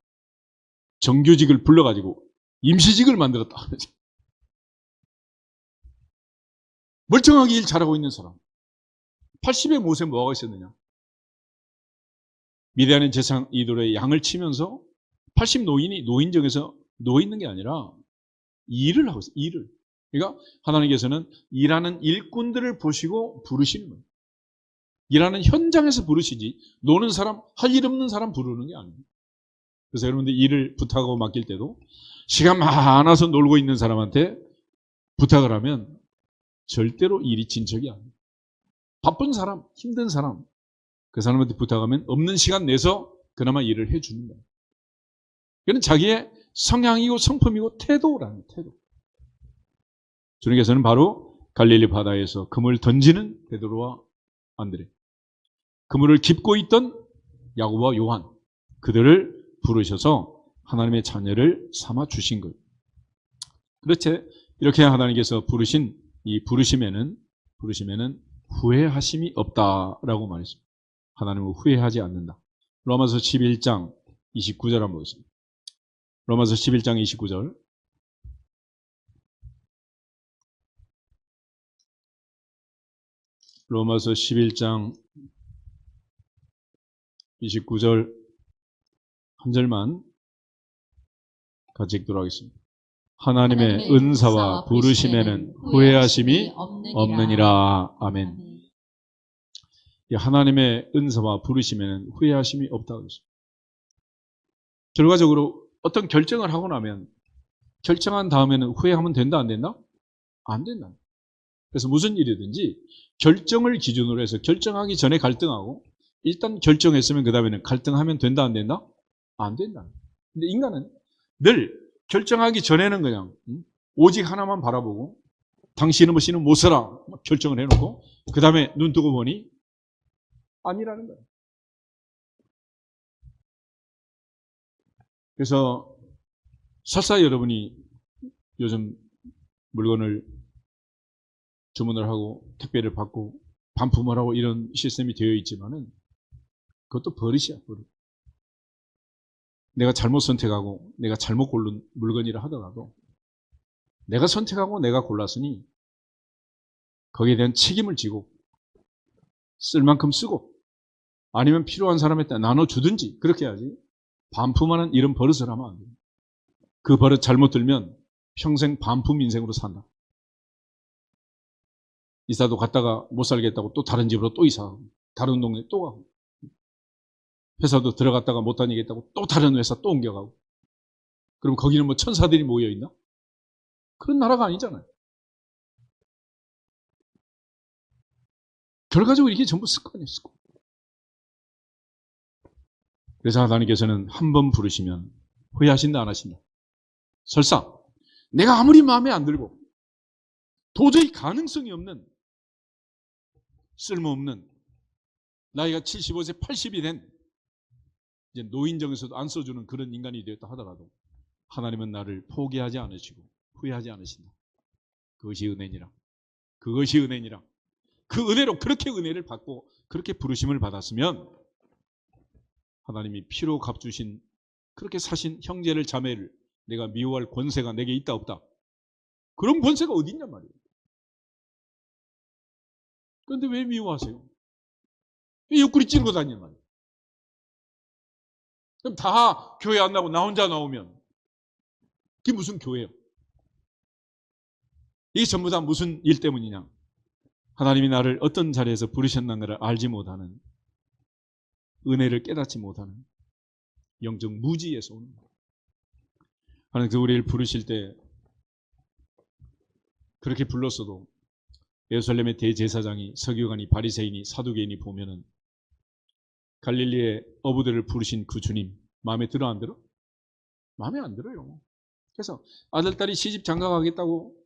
정규직을 불러가지고 임시직을 만들었다. 멀쩡하게 일 잘하고 있는 사람. 80의 못에 뭐가 있었느냐? 미디안의 제상 이돌의 양을 치면서 80 노인이 노인정에서 누워있는 게 아니라 일을 하고 있어요. 일을. 그러니까 하나님께서는 일하는 일꾼들을 보시고 부르시는 거예요. 일하는 현장에서 부르시지 노는 사람, 할 일 없는 사람 부르는 게 아니에요. 그래서 여러분들 일을 부탁하고 맡길 때도 시간 많아서 놀고 있는 사람한테 부탁을 하면 절대로 일이 진척이 아니에요. 바쁜 사람, 힘든 사람, 그 사람한테 부탁하면 없는 시간 내서 그나마 일을 해주는 거예요. 이건 자기의 성향이고 성품이고 태도라는 태도. 주님께서는 바로 갈릴리 바다에서 그물 던지는 베드로와 안드레, 그물을 깁고 있던 야고보와 요한, 그들을 부르셔서 하나님의 자녀를 삼아 주신 거예요. 그렇지, 이렇게 하나님께서 부르신 이 부르심에는 후회하심이 없다라고 말했습니다. 하나님은 후회하지 않는다. 로마서 11장 29절 한번 보겠습니다. 로마서 11장 29절. 로마서 11장 29절 한 절만 같이 읽도록 하겠습니다. 하나님의 은사와 부르심에는 후회하심이 없느니라. 아멘. 이 하나님의 은사와 부르심에는 후회하심이 없다고 했습니다. 결과적으로 어떤 결정을 하고 나면 결정한 다음에는 후회하면 된다 안 된다? 안 된다. 그래서 무슨 일이든지 결정을 기준으로 해서 결정하기 전에 갈등하고 일단 결정했으면 그 다음에는 갈등하면 된다 안 된다? 안 된다. 근데 인간은 늘 결정하기 전에는 그냥 오직 하나만 바라보고 당신은 뭐 씨는 못 살아 결정을 해놓고 그 다음에 눈 뜨고 보니 아니라는 거예요. 그래서 설사 여러분이 요즘 물건을 주문을 하고 택배를 받고 반품을 하고 이런 시스템이 되어 있지만은 그것도 버릇이야, 버릇. 내가 잘못 선택하고 내가 잘못 고른 물건이라 하더라도 내가 선택하고 내가 골랐으니 거기에 대한 책임을 지고 쓸 만큼 쓰고 아니면 필요한 사람한테 나눠주든지 그렇게 해야지 반품하는 이런 버릇을 하면 안 돼요. 그 버릇 잘못 들면 평생 반품 인생으로 산다. 이사도 갔다가 못 살겠다고 또 다른 집으로 또 이사하고 다른 동네 또 가고 회사도 들어갔다가 못 다니겠다고 또 다른 회사 또 옮겨가고 그럼 거기는 뭐 천사들이 모여있나? 그런 나라가 아니잖아요. 결과적으로 이게 전부 습관이에요, 습관. 그래서 하나님께서는 한 번 부르시면 후회하신다 안 하신다? 설사 내가 아무리 마음에 안 들고 도저히 가능성이 없는 쓸모없는 나이가 75세 80이 된 이제 노인정에서도 안 써주는 그런 인간이 되었다 하더라도 하나님은 나를 포기하지 않으시고 후회하지 않으신다. 그것이 은혜니라. 그것이 은혜니라. 그 은혜로 그렇게 은혜를 받고 그렇게 부르심을 받았으면 하나님이 피로 갚주신 그렇게 사신 형제를 자매를 내가 미워할 권세가 내게 있다 없다? 그런 권세가 어디 있냔 말이에요. 그런데 왜 미워하세요? 왜 옆구리 찌르고 다니냔 말이에요. 그럼 다 교회 안 나오고 나 혼자 나오면 그게 무슨 교회예요? 이게 전부 다 무슨 일 때문이냐? 하나님이 나를 어떤 자리에서 부르셨는가를 알지 못하는 은혜를 깨닫지 못하는 영적 무지에서 오는 거예요. 하나님께서 우리를 부르실 때 그렇게 불렀어도 예루살렘의 대제사장이 서기관이 바리새인이 사두개인이 보면은 갈릴리의 어부들을 부르신 그 주님 마음에 들어 안 들어? 마음에 안 들어요. 그래서 아들 딸이 시집 장가가겠다고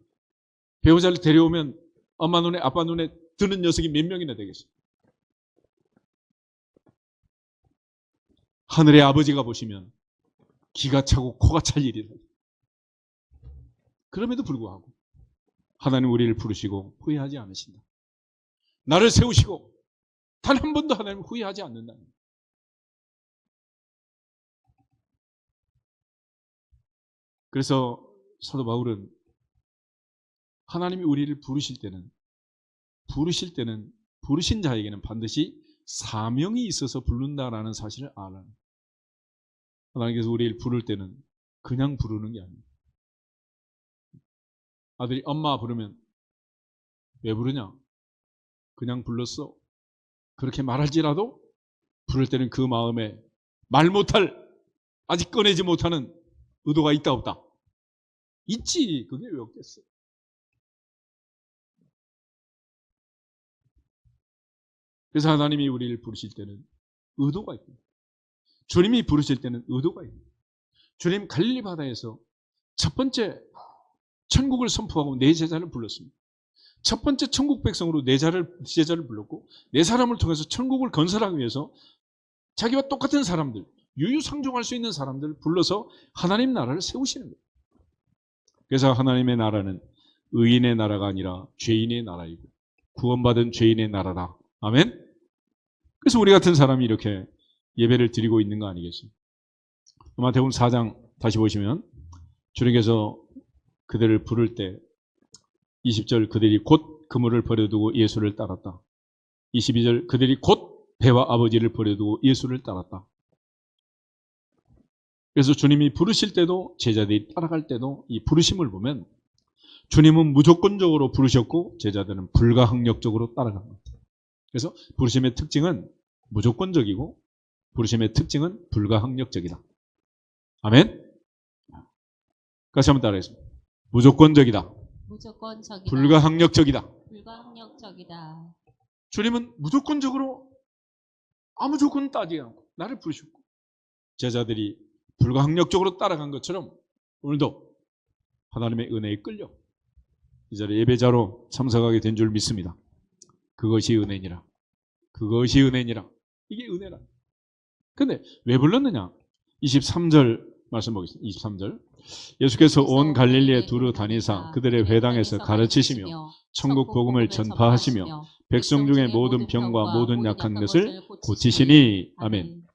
배우자를 데려오면 엄마 눈에 아빠 눈에 드는 녀석이 몇 명이나 되겠어요. 하늘의 아버지가 보시면 기가 차고 코가 찰 일이다. 그럼에도 불구하고 하나님 우리를 부르시고 후회하지 않으신다. 나를 세우시고 단 한 번도 하나님 후회하지 않는다. 그래서 사도 바울은 하나님이 우리를 부르실 때는 부르신 자에게는 반드시 사명이 있어서 부른다라는 사실을 알아요. 하나님께서 우리를 부를 때는 그냥 부르는 게 아니에요. 아들이 엄마 부르면 왜 부르냐? 그냥 불렀어. 그렇게 말할지라도 부를 때는 그 마음에 말 못할 아직 꺼내지 못하는 의도가 있다 없다? 있지. 그게 왜 없겠어? 그래서 하나님이 우리를 부르실 때는 의도가 있고 주님이 부르실 때는 의도가 있고 주님 갈릴리 바다에서 첫 번째 천국을 선포하고 네 제자를 불렀습니다. 첫 번째 천국 백성으로 네 제자를 불렀고 네 사람을 통해서 천국을 건설하기 위해서 자기와 똑같은 사람들, 유유상종할 수 있는 사람들을 불러서 하나님 나라를 세우시는 거예요. 그래서 하나님의 나라는 의인의 나라가 아니라 죄인의 나라이고 구원받은 죄인의 나라다. 아멘? 그래서 우리 같은 사람이 이렇게 예배를 드리고 있는 거 아니겠습니까? 마태복음 4장 다시 보시면 주님께서 그들을 부를 때 20절 그들이 곧 그물을 버려두고 예수를 따랐다. 22절 그들이 곧 배와 아버지를 버려두고 예수를 따랐다. 그래서 주님이 부르실 때도 제자들이 따라갈 때도 이 부르심을 보면 주님은 무조건적으로 부르셨고 제자들은 불가항력적으로 따라간 겁니다. 그래서 부르심의 특징은 무조건적이고 부르심의 특징은 불가항력적이다. 아멘? 같이 한번 따라하겠습니다. 무조건적이다. 무조건적이다. 불가항력적이다. 불가항력적이다. 주님은 무조건적으로 아무 조건 따지지 않고 나를 부르셨고 제자들이 불가항력적으로 따라간 것처럼 오늘도 하나님의 은혜에 끌려 이 자리에 예배자로 참석하게 된 줄 믿습니다. 그것이 은혜니라. 그것이 은혜니라. 이게 은혜라. 근데 왜 불렀느냐? 23절 말씀 보겠습니다. 23절. 예수께서 온 갈릴리에 두루 다니사 그들의 회당에서 가르치시며 천국 복음을 전파하시며 백성 중에 모든 병과 모든 약한 것을 고치시니. 아멘.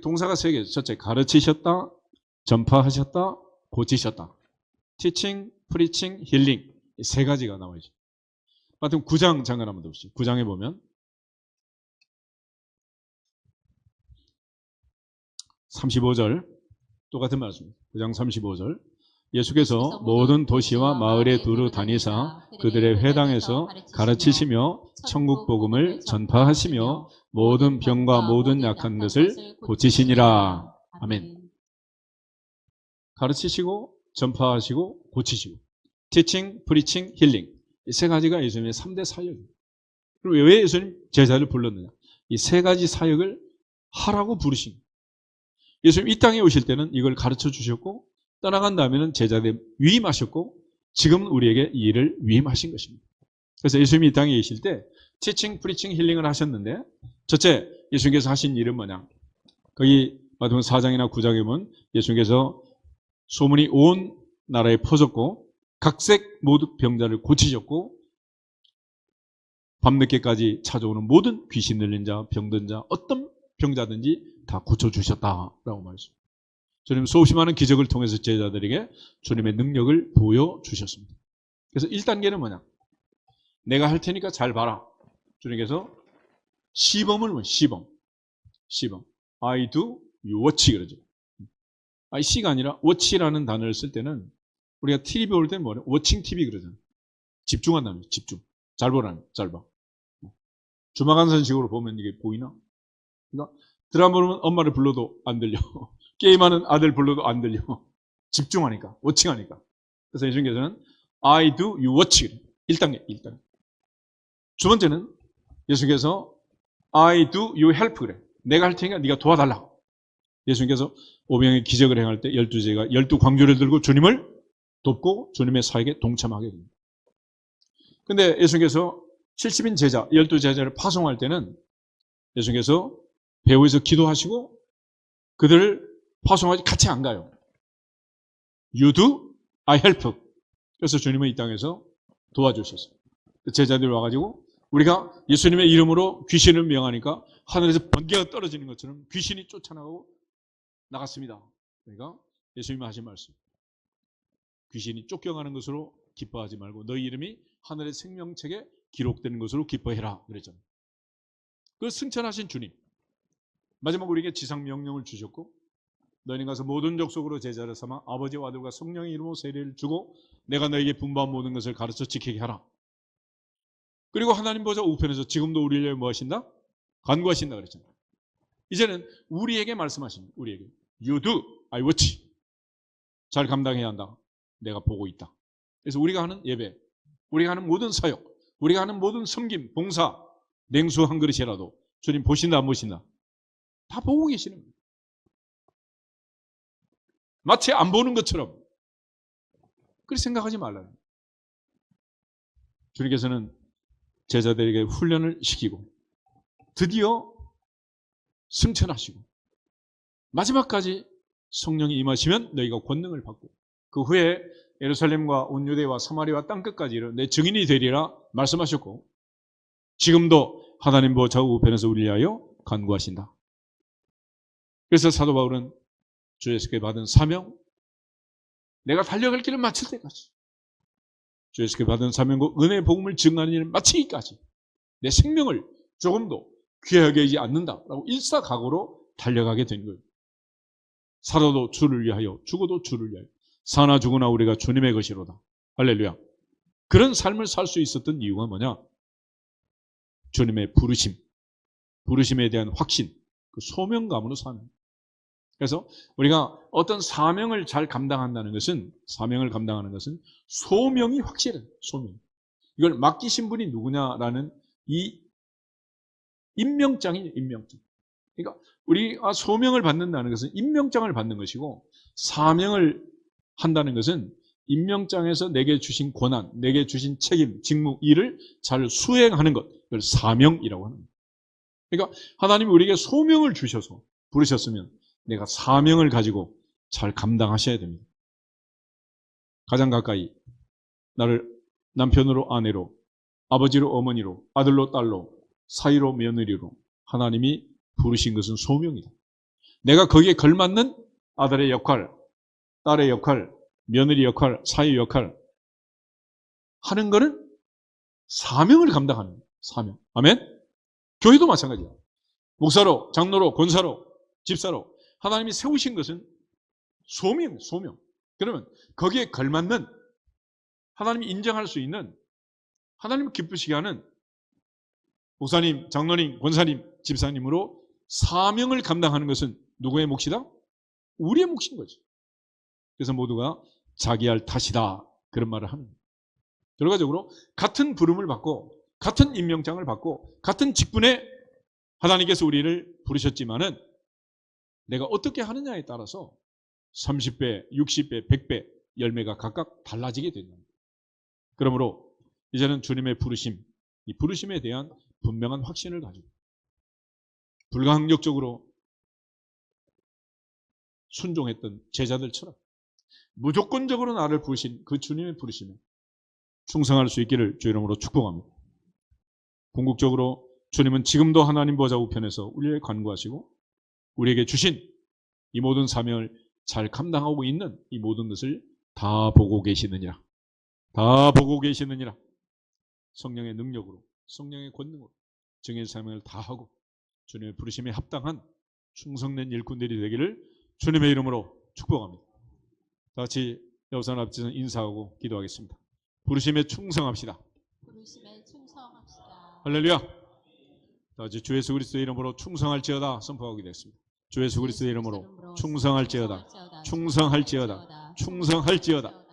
동사가 세 개죠. 첫째, 가르치셨다, 전파하셨다, 고치셨다. teaching, preaching, healing. 이 세 가지가 나와 있죠. 마태복음 9장 잠깐 한번 보시죠. 9장에 보면 35절 똑같은 말씀입니다. 9장 35절. 예수께서 모든 도시와 마을에 두루 다니사 그들의 회당에서 가르치시며 천국 복음을 전파하시며 모든 병과 모든 약한 것을 고치시니라. 아멘. 가르치시고 전파하시고 고치시고 teaching, preaching, healing. 이 세 가지가 예수님의 3대 사역입니다. 그럼 왜 예수님 제자를 불렀느냐? 이 세 가지 사역을 하라고 부르신 거예요. 예수님 이 땅에 오실 때는 이걸 가르쳐 주셨고 떠나간 다음에는 제자들 위임하셨고 지금은 우리에게 이 일을 위임하신 것입니다. 그래서 예수님이 이 땅에 계실 때 teaching, preaching, healing을 하셨는데 첫째 예수님께서 하신 일은 뭐냐? 거기 마태복음 4장이나 9장에 보면 예수님께서 소문이 온 나라에 퍼졌고 각색 모든 병자를 고치셨고 밤늦게까지 찾아오는 모든 귀신 들린 자, 병든 자, 어떤 병자든지 다 고쳐주셨다라고 말했습니다. 주님 수없이 많은 기적을 통해서 제자들에게 주님의 능력을 보여주셨습니다. 그래서 1단계는 뭐냐? 내가 할 테니까 잘 봐라. 주님께서 시범을 시범. I do, you watch 그러죠. C가 아니라 watch라는 단어를 쓸 때는 우리가 TV 볼 때 뭐래? 워칭 TV 그러잖아요. 집중한다는 거예요. 집중. 잘 보라는 잘 봐. 주마간선식으로 보면 이게 보이나? 그러니까 드라마 보면 엄마를 불러도 안 들려. 게임하는 아들 불러도 안 들려. 집중하니까, 워칭하니까. 그래서 예수님께서는 I do, you watch. 1단계. 두 번째는 예수님께서 I do, you help 그래. 내가 할 테니까 네가 도와달라. 예수님께서 오병의 기적을 행할 때 12제가 12광주를 들고 주님을 돕고 주님의 사역에 동참하게 됩니다. 근데 예수님께서 70인 제자, 12제자를 파송할 때는 예수님께서 배후에서 기도하시고 그들을 파송하지 같이 안 가요. You do, I help. 그래서 주님은 이 땅에서 도와주셨어요. 제자들이 와가지고 우리가 예수님의 이름으로 귀신을 명하니까 하늘에서 번개가 떨어지는 것처럼 귀신이 쫓아나가고 나갔습니다. 그러니까 예수님이 하신 말씀. 귀신이 쫓겨가는 것으로 기뻐하지 말고 너희 이름이 하늘의 생명책에 기록되는 것으로 기뻐해라. 그랬잖아요. 그 승천하신 주님. 마지막 우리에게 지상 명령을 주셨고 너희는 가서 모든 족속으로 제자를 삼아 아버지와 아들과 성령의 이름으로 세례를 주고 내가 너에게 분부한 모든 것을 가르쳐 지키게 하라. 그리고 하나님 보좌 우편에서 지금도 우리를 위해 뭐 하신다? 간구하신다 그랬잖아요. 이제는 우리에게 말씀하십니다. 우리에게. You do, I watch. 잘 감당해야 한다. 내가 보고 있다. 그래서 우리가 하는 예배, 우리가 하는 모든 사역, 우리가 하는 모든 섬김, 봉사, 냉수 한 그릇이라도 주님 보신다 안 보신다? 다 보고 계시는 거예요. 마치 안 보는 것처럼 그렇게 생각하지 말라는. 주님께서는 제자들에게 훈련을 시키고 드디어 승천하시고 마지막까지 성령이 임하시면 너희가 권능을 받고 그 후에 예루살렘과 온 유대와 사마리아 땅끝까지 내 증인이 되리라 말씀하셨고 지금도 하나님 보좌 우편에서 우리를 위하여 간구하신다. 그래서 사도 바울은 주 예수께 받은 사명, 내가 달려갈 길을 마칠 때까지 주 예수께 받은 사명과 은혜의 복음을 증거하는 일을 마치기까지 내 생명을 조금도 귀하게 하지 않는다라고 일사각오로 달려가게 된 거예요. 살아도 주를 위하여 죽어도 주를 위하여 사나 죽으나 우리가 주님의 것이로다. 할렐루야. 그런 삶을 살 수 있었던 이유가 뭐냐? 주님의 부르심, 부르심에 대한 확신, 그 소명감으로 사는. 그래서 우리가 어떤 사명을 잘 감당한다는 것은, 사명을 감당하는 것은 소명이 확실해요. 소명. 이걸 맡기신 분이 누구냐라는 이 임명장이에요. 임명장. 그러니까 우리가 소명을 받는다는 것은 임명장을 받는 것이고, 사명을 한다는 것은 임명장에서 내게 주신 권한, 내게 주신 책임, 직무, 일을 잘 수행하는 것, 그걸 사명이라고 하는 거예요. 그러니까 하나님이 우리에게 소명을 주셔서 부르셨으면 내가 사명을 가지고 잘 감당하셔야 됩니다. 가장 가까이 나를 남편으로 아내로, 아버지로 어머니로, 아들로 딸로, 사위로 며느리로 하나님이 부르신 것은 소명이다. 내가 거기에 걸맞는 아들의 역할, 딸의 역할, 며느리 역할, 사위 역할 하는 것은 사명을 감당하는 거예요. 사명. 아멘? 교회도 마찬가지야. 목사로, 장로로, 권사로, 집사로 하나님이 세우신 것은 소명, 소명. 그러면 거기에 걸맞는 하나님이 인정할 수 있는, 하나님을 기쁘시게 하는 목사님, 장로님, 권사님, 집사님으로 사명을 감당하는 것은 누구의 몫이다? 우리의 몫인 거죠. 그래서 모두가 자기할 탓이다, 그런 말을 하는 거예요. 결과적으로 같은 부름을 받고 같은 임명장을 받고 같은 직분에 하나님께서 우리를 부르셨지만은 내가 어떻게 하느냐에 따라서 30배, 60배, 100배 열매가 각각 달라지게 된다. 그러므로 이제는 주님의 부르심, 이 부르심에 대한 분명한 확신을 가지고 불가항력적으로 순종했던 제자들처럼 무조건적으로 나를 부르신 그 주님의 부르심에 충성할 수 있기를 주 이름으로 축복합니다. 궁극적으로 주님은 지금도 하나님 보좌 우편에서 우리에게 간구하시고 우리에게 주신 이 모든 사명을 잘 감당하고 있는 이 모든 것을 다 보고 계시느니라. 다 보고 계시느니라. 성령의 능력으로, 성령의 권능으로 정의 사명을 다 하고 주님의 부르심에 합당한 충성된 일꾼들이 되기를 주님의 이름으로 축복합니다. 다 같이 여호산 앞에서 인사하고 기도하겠습니다. 부르심에 충성합시다. 부르심에 충성합시다. 할렐루야. 다 같이 주 예수 그리스도의 이름으로 충성할지어다 선포하게 됐습니다. 주 예수 그리스도의 이름으로 충성할지어다, 충성할지어다, 충성할지어다.